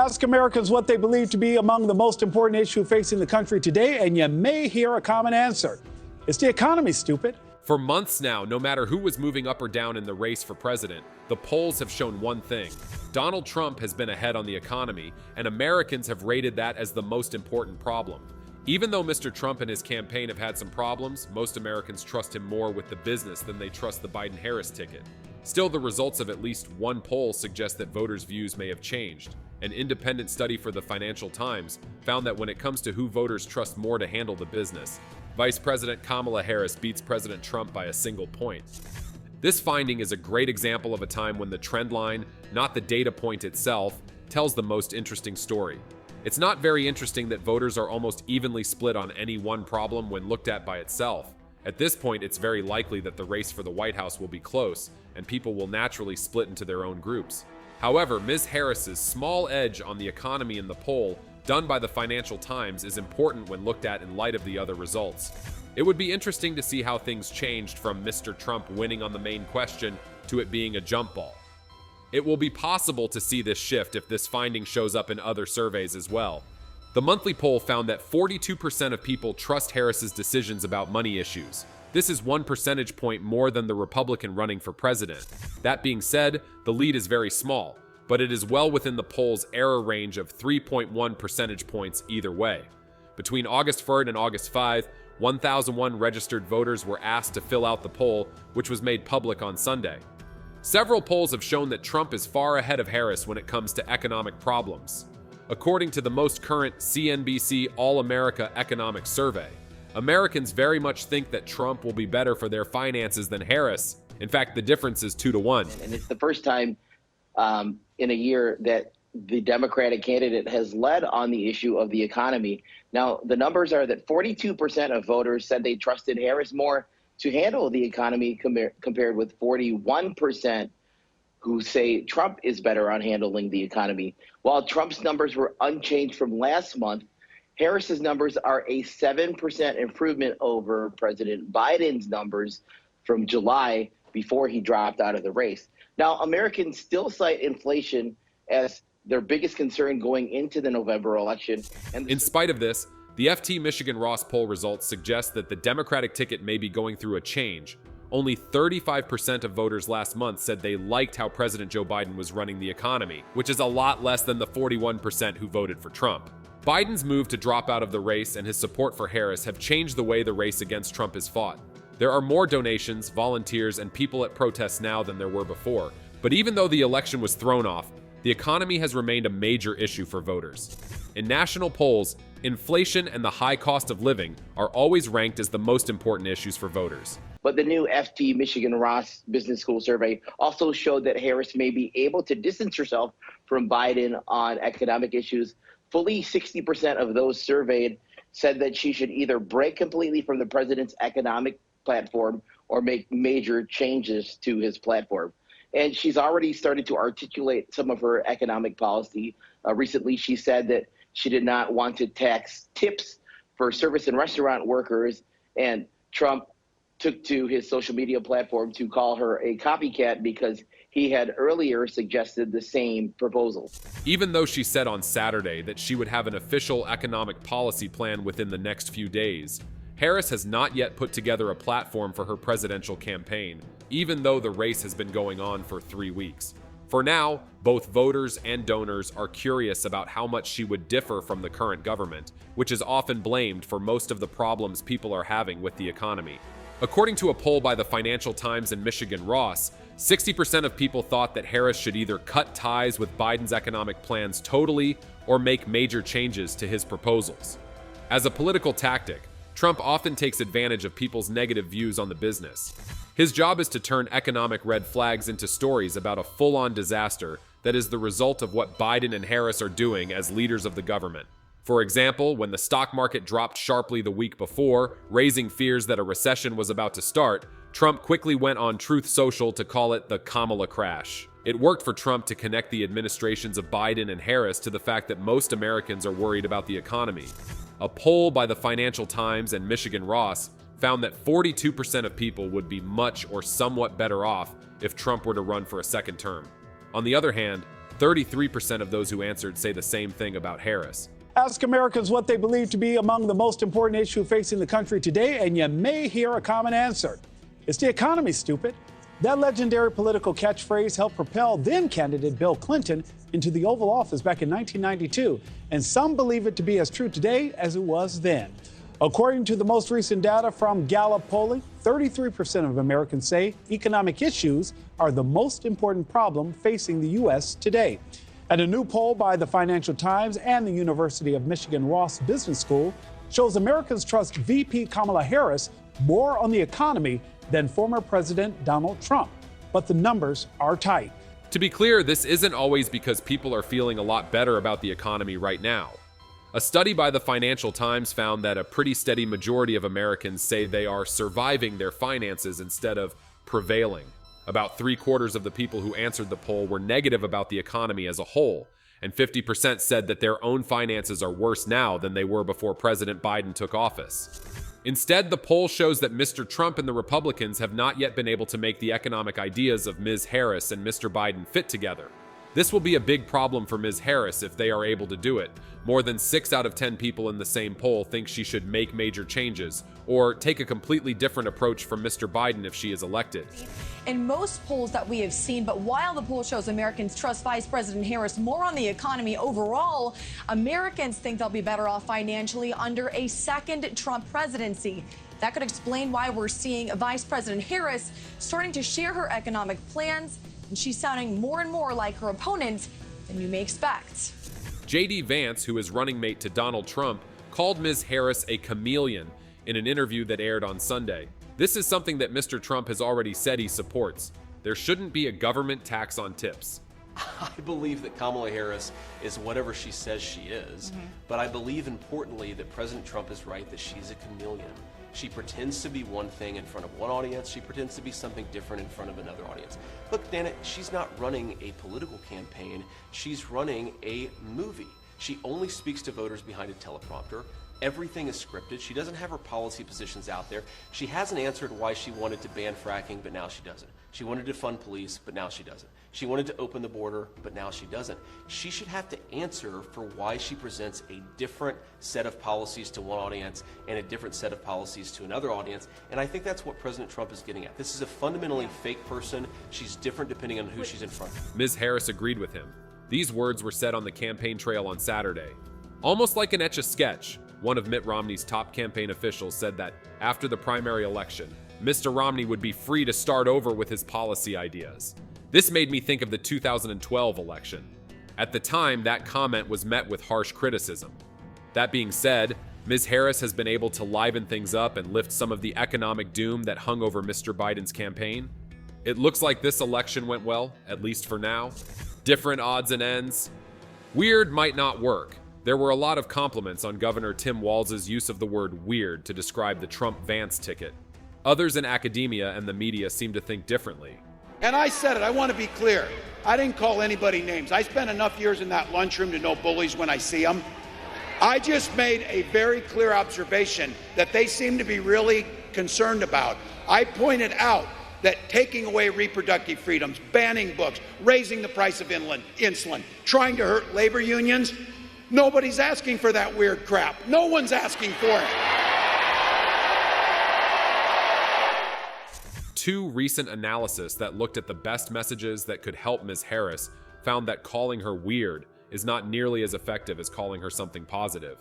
Ask Americans what they believe to be among the most important issues facing the country today, and you may hear a common answer. It's the economy, stupid. For months now, no matter who was moving up or down in the race for president, the polls have shown one thing. Donald Trump has been ahead on the economy, and Americans have rated that as the most important problem. Even though Mr. Trump and his campaign have had some problems, most Americans trust him more with the business than they trust the Biden-Harris ticket. Still, the results of at least one poll suggest that voters' views may have changed. An independent study for the Financial Times found that when it comes to who voters trust more to handle the business, Vice President Kamala Harris beats President Trump by a single point. This finding is a great example of a time when the trend line, not the data point itself, tells the most interesting story. It's not very interesting that voters are almost evenly split on any one problem when looked at by itself. At this point, it's very likely that the race for the White House will be close, and people will naturally split into their own groups. However, Ms. Harris's small edge on the economy in the poll done by the Financial Times is important when looked at in light of the other results. It would be interesting to see how things changed from Mr. Trump winning on the main question to it being a jump ball. It will be possible to see this shift if this finding shows up in other surveys as well. The monthly poll found that 42% of people trust Harris's decisions about money issues. This is 1 percentage point more than the Republican running for president. That being said, the lead is very small, but it is well within the poll's error range of 3.1 percentage points either way. Between August 3rd and August 5th, 1,001 registered voters were asked to fill out the poll, which was made public on Sunday. Several polls have shown that Trump is far ahead of Harris when it comes to economic problems. According to the most current CNBC All-America Economic Survey, Americans very much think that Trump will be better for their finances than Harris. In fact, the difference is 2-1. And it's the first time in a year that the Democratic candidate has led on the issue of the economy. Now, the numbers are that 42% of voters said they trusted Harris more to handle the economy compared with 41% who say Trump is better on handling the economy. While Trump's numbers were unchanged from last month, Harris's numbers are a 7% improvement over President Biden's numbers from July before he dropped out of the race. Now, Americans still cite inflation as their biggest concern going into the November election. In spite of this, the FT Michigan Ross poll results suggest that the Democratic ticket may be going through a change. Only 35% of voters last month said they liked how President Joe Biden was running the economy, which is a lot less than the 41% who voted for Trump. Biden's move to drop out of the race and his support for Harris have changed the way the race against Trump is fought. There are more donations, volunteers, and people at protests now than there were before. But even though the election was thrown off, the economy has remained a major issue for voters. In national polls, inflation and the high cost of living are always ranked as the most important issues for voters. But the new FT Michigan Ross Business School survey also showed that Harris may be able to distance herself from Biden on economic issues. Fully 60% of those surveyed said that she should either break completely from the president's economic platform or make major changes to his platform. And she's already started to articulate some of her economic policy. Recently, she said that she did not want to tax tips for service and restaurant workers. And Trump took to his social media platform to call her a copycat because he had earlier suggested the same proposal. Even though she said on Saturday that she would have an official economic policy plan within the next few days, Harris has not yet put together a platform for her presidential campaign, even though the race has been going on for 3 weeks. For now, both voters and donors are curious about how much she would differ from the current government, which is often blamed for most of the problems people are having with the economy. According to a poll by the Financial Times and Michigan Ross, 60% of people thought that Harris should either cut ties with Biden's economic plans totally or make major changes to his proposals. As a political tactic, Trump often takes advantage of people's negative views on the business. His job is to turn economic red flags into stories about a full-on disaster that is the result of what Biden and Harris are doing as leaders of the government. For example, when the stock market dropped sharply the week before, raising fears that a recession was about to start, Trump quickly went on Truth Social to call it the Kamala crash. It worked for Trump to connect the administrations of Biden and Harris to the fact that most Americans are worried about the economy. A poll by the Financial Times and Michigan Ross found that 42% of people would be much or somewhat better off if Trump were to run for a second term. On the other hand, 33% of those who answered say the same thing about Harris. Ask Americans what they believe to be among the most important issue facing the country today, and you may hear a common answer. It's the economy, stupid. That legendary political catchphrase helped propel then-candidate Bill Clinton into the Oval Office back in 1992, and some believe it to be as true today as it was then. According to the most recent data from Gallup polling, 33% of Americans say economic issues are the most important problem facing the U.S. today. And a new poll by the Financial Times and the University of Michigan Ross Business School shows Americans trust VP Kamala Harris more on the economy than former President Donald Trump. But the numbers are tight. To be clear, this isn't always because people are feeling a lot better about the economy right now. A study by the Financial Times found that a pretty steady majority of Americans say they are surviving their finances instead of prevailing. About 3/4 of the people who answered the poll were negative about the economy as a whole, and 50% said that their own finances are worse now than they were before President Biden took office. Instead, the poll shows that Mr. Trump and the Republicans have not yet been able to make the economic ideas of Ms. Harris and Mr. Biden fit together. This will be a big problem for Ms. Harris if they are able to do it. More than 6 out of 10 people in the same poll think she should make major changes or take a completely different approach from Mr. Biden if she is elected. In most polls that we have seen, but while the poll shows Americans trust Vice President Harris more on the economy overall, Americans think they'll be better off financially under a second Trump presidency. That could explain why we're seeing Vice President Harris starting to share her economic plans, and she's sounding more and more like her opponent than you may expect. J.D. Vance, who is running mate to Donald Trump, called Ms. Harris a chameleon in an interview that aired on Sunday. This is something that Mr. Trump has already said he supports. There shouldn't be a government tax on tips. I believe that Kamala Harris is whatever she says she is, but I believe importantly that President Trump is right that she's a chameleon. She pretends to be one thing in front of one audience, she pretends to be something different in front of another audience. Look, Dana, she's not running a political campaign, she's running a movie. She only speaks to voters behind a teleprompter. Everything is scripted. She doesn't have her policy positions out there. She hasn't answered why she wanted to ban fracking, but now she doesn't. She wanted to fund police, but now she doesn't. She wanted to open the border, but now she doesn't. She should have to answer for why she presents a different set of policies to one audience and a different set of policies to another audience. And I think that's what President Trump is getting at. This is a fundamentally fake person. She's different depending on who she's in front of. Ms. Harris agreed with him. These words were said on the campaign trail on Saturday. Almost like an Etch-a-Sketch, one of Mitt Romney's top campaign officials said that after the primary election, Mr. Romney would be free to start over with his policy ideas. This made me think of the 2012 election. At the time, that comment was met with harsh criticism. That being said, Ms. Harris has been able to liven things up and lift some of the economic doom that hung over Mr. Biden's campaign. It looks like this election went well, at least for now. Different odds and ends. Weird might not work. There were a lot of compliments on Governor Tim Walz's use of the word weird to describe the Trump-Vance ticket. Others in academia and the media seem to think differently. And I said it, I want to be clear. I didn't call anybody names. I spent enough years in that lunchroom to know bullies when I see them. I just made a very clear observation that they seem to be really concerned about. I pointed out that taking away reproductive freedoms, banning books, raising the price of insulin, trying to hurt labor unions, nobody's asking for that weird crap. No one's asking for it. Two recent analyses that looked at the best messages that could help Ms. Harris found that calling her weird is not nearly as effective as calling her something positive.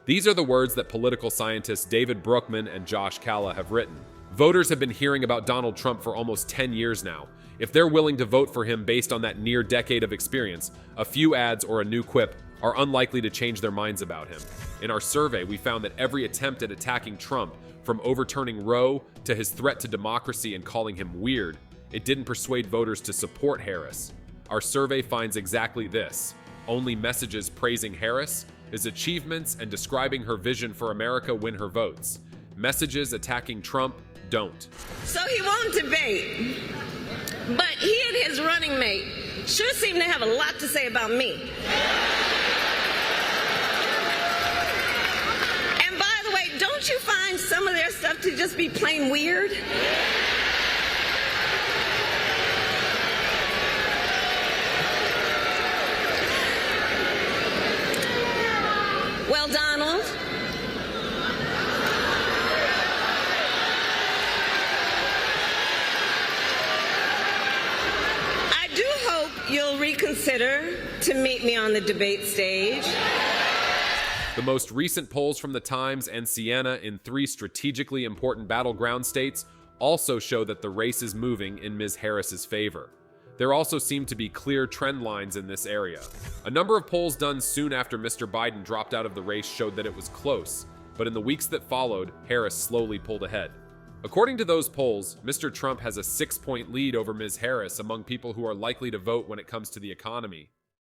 These are the words that political scientists David Brookman and Josh Calla have written. Voters have been hearing about Donald Trump for almost 10 years now. If they're willing to vote for him based on that near decade of experience, a few ads or a new quip are unlikely to change their minds about him. In our survey, we found that every attempt at attacking Trump, from overturning Roe to his threat to democracy and calling him weird, it didn't persuade voters to support Harris. Our survey finds exactly this: only messages praising Harris, his achievements, and describing her vision for America win her votes. Messages attacking Trump don't. So he won't debate, but he and his running mate sure seem to have a lot to say about me. And by the way, don't you find some of their stuff to just be plain weird? you'll reconsider to meet me on the debate stage. The most recent polls from the Times and Siena in 3 strategically important battleground states also show that the race is moving in Ms. Harris's favor. There also seem to be clear trend lines in this area. A number of polls done soon after Mr. Biden dropped out of the race showed that it was close, but in the weeks that followed, Harris slowly pulled ahead. According to those polls, Mr. Trump has a 6-point lead over Ms. Harris among people who are likely to vote when it comes to the economy.